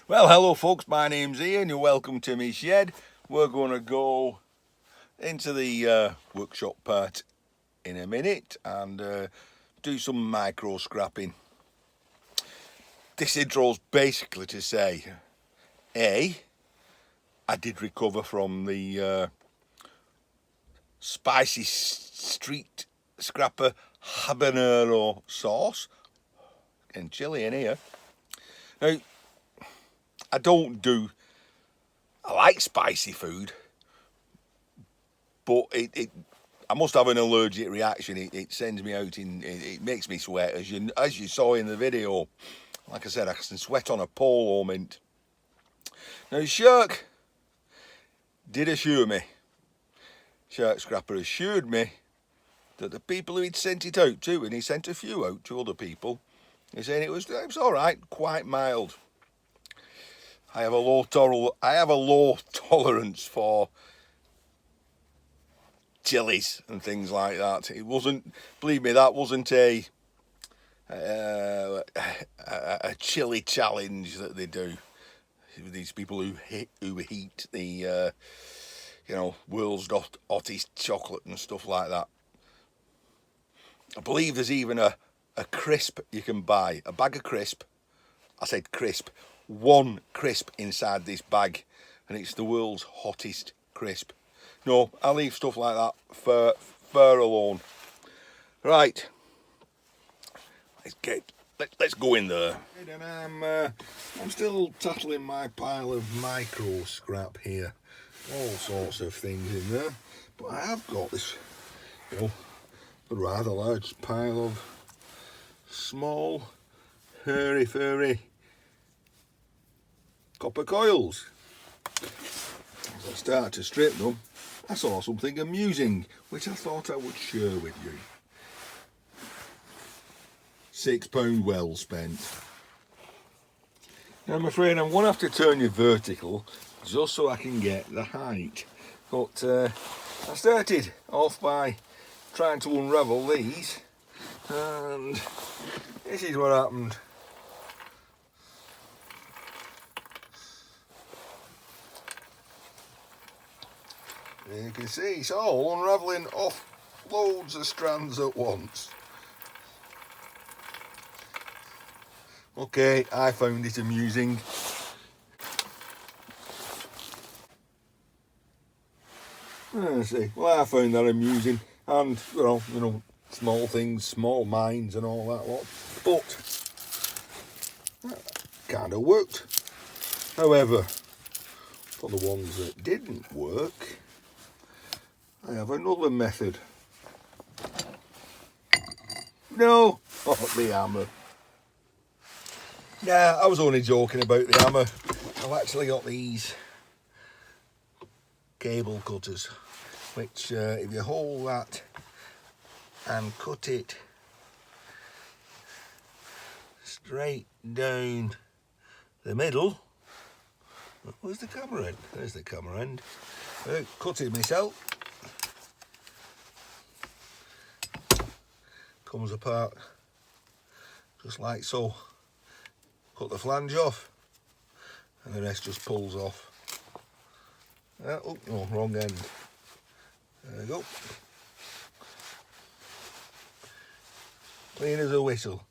Well, hello folks, my name's Ian, you're welcome to my shed. We're going to go into the workshop part in a minute and do some micro scrapping. This intro's basically to say, I did recover from the spicy street scrapper habanero sauce. Getting chilly in here. Now, I like spicy food, but I must have an allergic reaction. It sends me out it makes me sweat, as you saw in the video. Like I said, I can sweat on a polo mint. Now, Shark did assure me, Shark Scrapper assured me that the people who he'd sent it out to, and he sent a few out to other people, he's saying it was all right, quite mild. I have a low tolerance for chilies and things like that. It wasn't, believe me, that wasn't a chili challenge that they do. These people who heat the world's hottest chocolate and stuff like that. I believe there's even a crisp you can buy, a bag of crisp. I said crisp. One crisp inside this bag, and it's the world's hottest crisp. No, I leave stuff like that fur alone. Right, let's go in there. And I'm still tackling my pile of micro scrap here. All sorts of things in there, but I have got this, a rather large pile of small, furry copper coils. As I start to strip them, I saw something amusing which I thought I would share with you. £6 well spent. Now I'm afraid I'm going to have to turn you vertical just so I can get the height. But I started off by trying to unravel these, and this is what happened. You can see it's all unravelling off loads of strands at once. Okay, I found it amusing. Let's see. Well, I found that amusing, and small things, small minds, and all that lot. But that kind of worked. However, for the ones that didn't work, I have another method. No, not the hammer. Nah, I was only joking about the hammer. I've actually got these cable cutters, which if you hold that and cut it straight down the middle. Where's the camera end? There's the camera end. I cut it myself. Comes apart just like so. Cut the flange off, and the rest just pulls off. Oh no, wrong end. There we go. Clean as a whistle.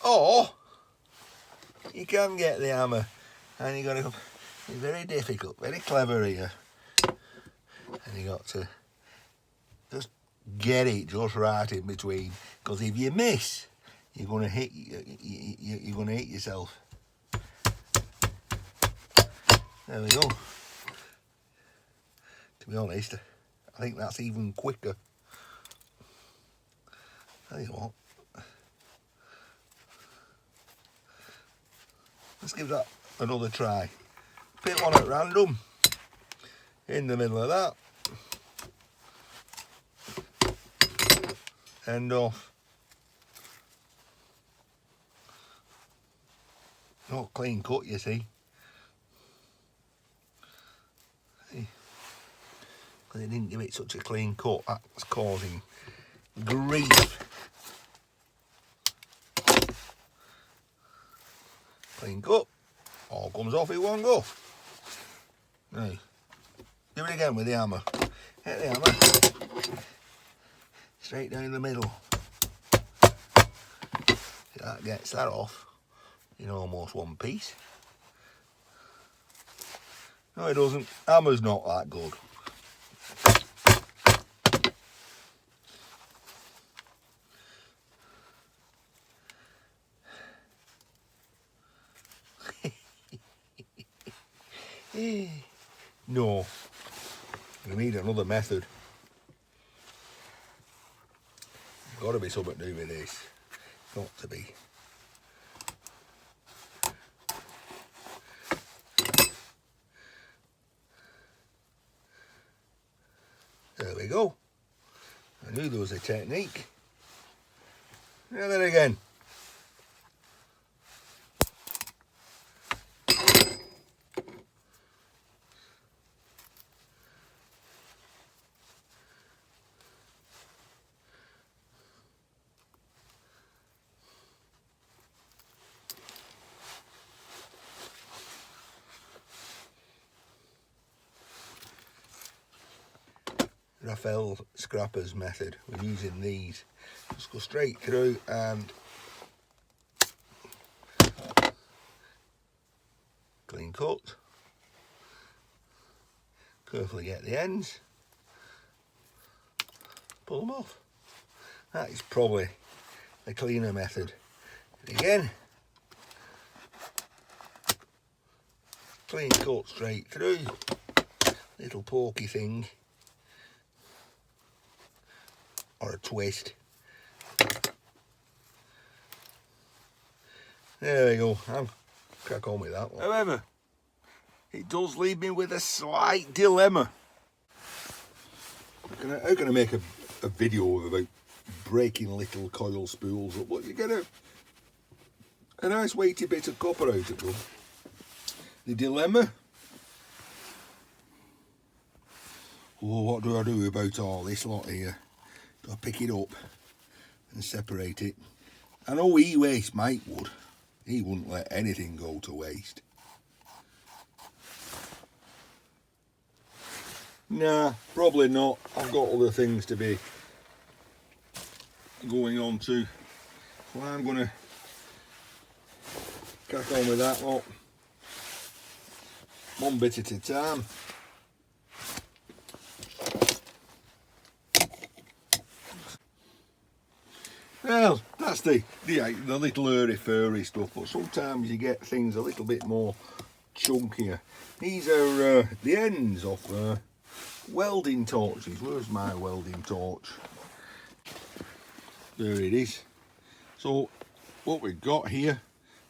Or you can get the hammer, and you got to. It's very difficult, very clever here, and you got to just get it just right in between, because if you miss, you're going to hit yourself. There we go. To be honest, I think that's even quicker. Tell you what, let's give that another try. Pick one at random in the middle of that. End off. Not clean cut, you see. Because they didn't give it such a clean cut, that's causing grief. Clean cut. All comes off in one go. Now, do it again with the hammer. Hit the hammer. Straight down the middle. That gets that off in almost one piece. No, it doesn't. Hammer's not that good. No. We need another method. Got to be something to do with this. Got to be. There we go. I knew there was a technique. Now then again. Microscrappers method. We're using these. Just go straight through and clean cut. Carefully get the ends. Pull them off. That is probably the cleaner method. Again, clean cut straight through. Little pokey thing. Or a twist. There we go. I'll crack on with that one. However, it does leave me with a slight dilemma. How can I make a video about breaking little coil spools up? Well, you get a nice weighty bit of copper out of them. The dilemma? Oh, what do I do about all this lot here? Do I pick it up and separate it? I know e-waste Mike would. He wouldn't let anything go to waste. Nah, probably not. I've got other things to be going on to. So I'm going to crack on with that lot. One bit at a time. Well, that's the little hairy furry stuff, but sometimes you get things a little bit more chunkier. These are the ends of welding torches. Where's my welding torch? There it is. So what we've got here,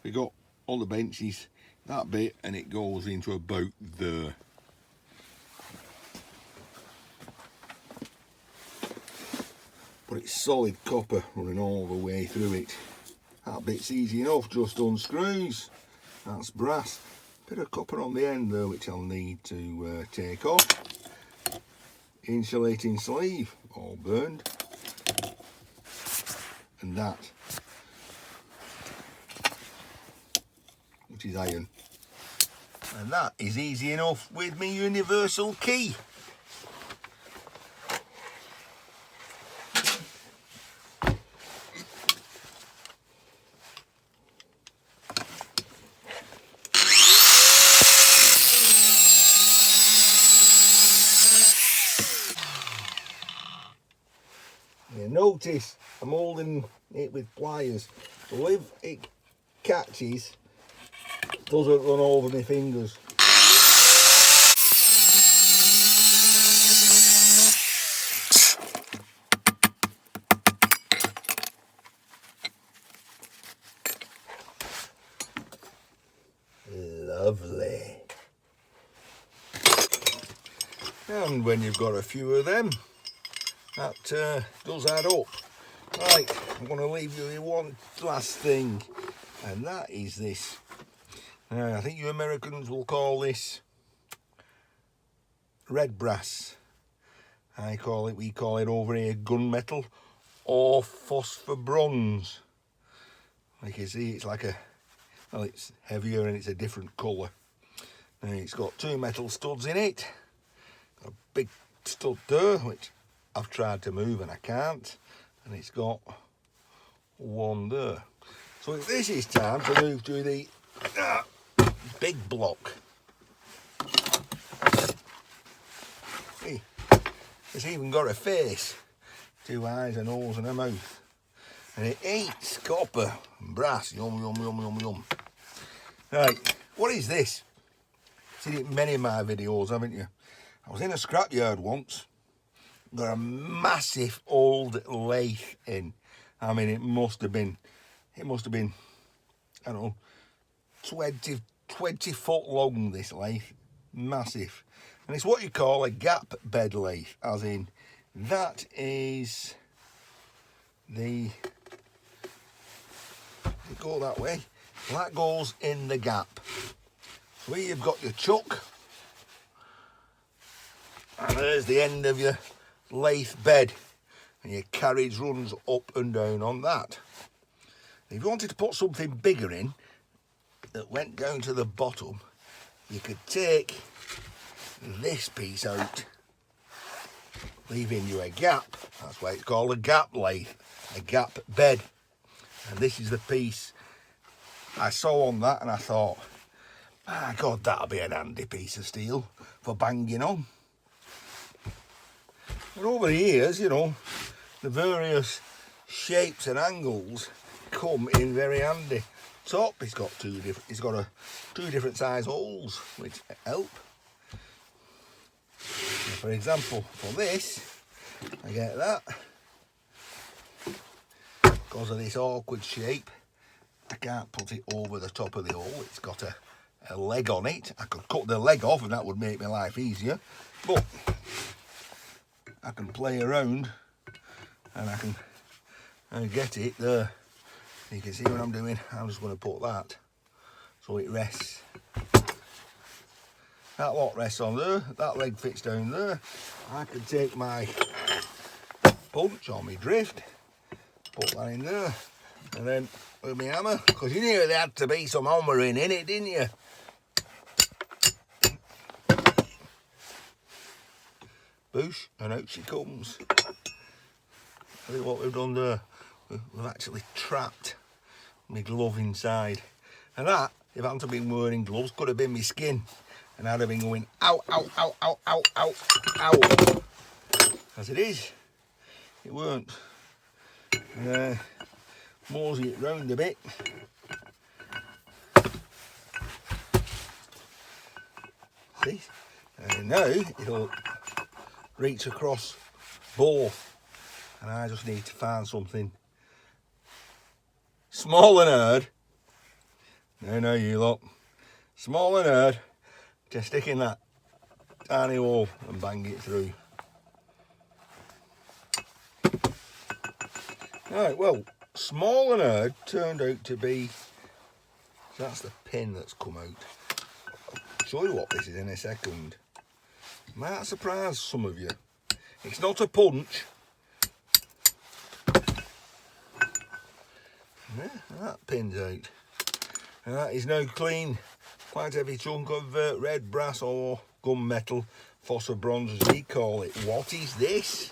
we've got all the benches, that bit, and it goes into about there. But it's solid copper running all the way through it. That bit's easy enough, just unscrews. That's brass. Bit of copper on the end though, which I'll need to take off. Insulating sleeve, all burned. And that, which is iron. And that is easy enough with my universal key. Notice I'm holding it with pliers, so if it catches, it doesn't run over my fingers. Lovely. And when you've got a few of them, that does add up. Right, I'm going to leave you with one last thing, and that is this. I think you Americans will call this red brass. We call it over here gunmetal or phosphor bronze. Like you see, it's like a Well, it's heavier and it's a different colour. Now it's got 2 metal studs in it. Got a big stud there, which I've tried to move and I can't. And it's got 1 there. So this is time to move to the big block. See, it's even got a face, 2 eyes, a nose and a mouth. And it eats copper and brass. Yum, yum, yum, yum, yum. Right, what is this? Seen it in many of my videos, haven't you? I was in a scrapyard once. Got a massive old lathe in. I mean, it must have been, I don't know, 20 foot long, this lathe. Massive. And it's what you call a gap bed lathe, as in, that is the, go that way, that goes in the gap. So here you've got your chuck, and there's the end of your lathe bed, and your carriage runs up and down on that. If you wanted to put something bigger in that went down to the bottom, you could take this piece out, leaving you a gap. That's why it's called a gap lathe, a gap bed. And this is the piece I saw on that, and I thought, my God, that'll be an handy piece of steel for banging on. And over the years, you know, the various shapes and angles come in very handy. Top, it's got two different size holes, which help. Now, for example, for this, I get that. Because of this awkward shape, I can't put it over the top of the hole. It's got a leg on it. I could cut the leg off and that would make my life easier, but I can play around and I can get it there. You can see what I'm doing. I'm just going to put that so it rests. That lot rests on there, that leg fits down there. I can take my punch or my drift, put that in there, and then with my hammer, because you knew there had to be some hammering in it, didn't you? Boosh, and out she comes. I think what we've done there, we've actually trapped my glove inside. And that, if I hadn't been wearing gloves, could have been my skin. And I'd have been going, ow, ow, ow, ow, ow, ow, ow. As it is, it weren't. Mosey it round a bit. See? And now it'll reach across both. And I just need to find something small and hard. No, you lot. Small and hard. To stick in that tiny hole and bang it through. Right, well, small and hard turned out to be, so that's the pin that's come out. I'll show you what this is in a second. Might surprise some of you. It's not a punch. Yeah, that pin's out. And that is now clean. Quite a heavy chunk of red brass or gunmetal, phosphor bronze as we call it. What is this?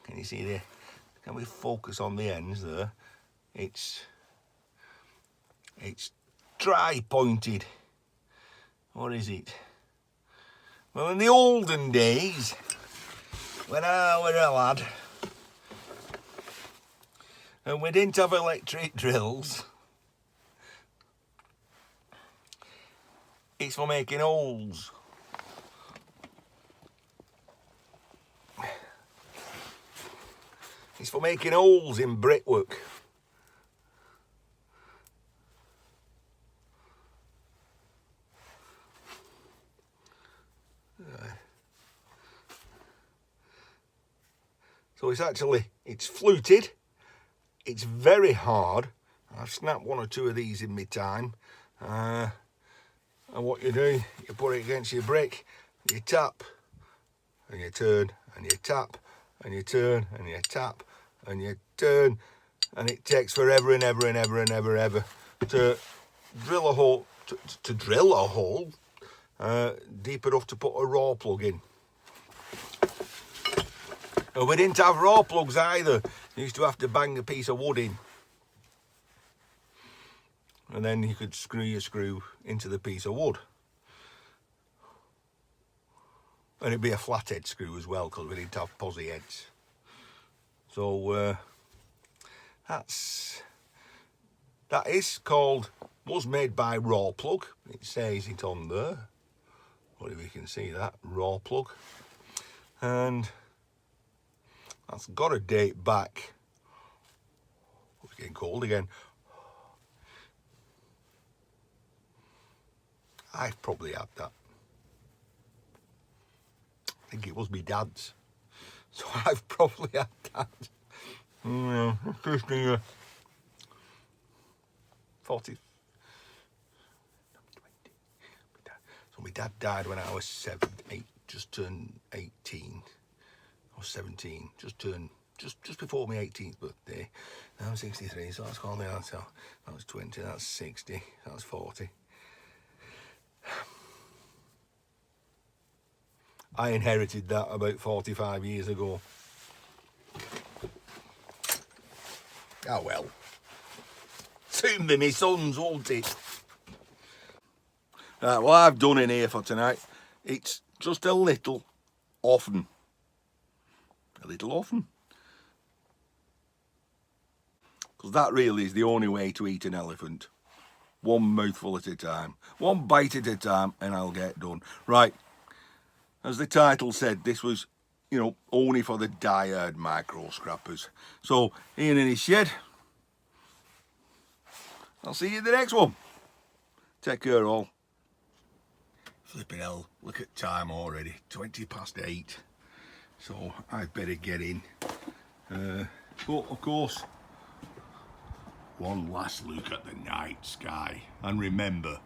Can you see there? Can we focus on the ends there? It's tri-pointed. What is it? Well, in the olden days, when I was a lad, and we didn't have electric drills, it's for making holes. It's for making holes in brickwork. So it's fluted. It's very hard. I've snapped 1 or 2 of these in my time. And what you do, you put it against your brick, you tap, and you turn, and you tap, and you turn, and you tap, and you turn, and it takes forever and ever and ever and ever and ever to drill a hole, to drill a hole deep enough to put a raw plug in. And we didn't have raw plugs either. You used to have to bang a piece of wood in. And then you could screw your screw into the piece of wood. And it'd be a flathead screw as well, because we didn't have posi heads. So that is called, was made by raw plug. It says it on there. What if you can see that, raw plug. And that's got to date back. It's getting cold again. I've probably had that. I think it was my dad's. So I've probably had that. 50, 40. So my dad died when I was 8, just turned 18. I was 17, just before my 18th birthday. Now I'm 63, so that's called me out. So that was 20, that's 60, that's 40. I inherited that about 45 years ago. Oh well. Soon be my sons, won't it? Right, well, I've done in here for tonight. It's just a little oven. A little oven. Because that really is the only way to eat an elephant. One mouthful at a time. One bite at a time, and I'll get done. Right. As the title said, this was, you know, only for the die-hard micro-scrappers. So, Ian in his shed. I'll see you in the next one. Take care all. Flipping hell, look at time already. 20 past 8. So, I'd better get in. But, of course, one last look at the night sky. And remember,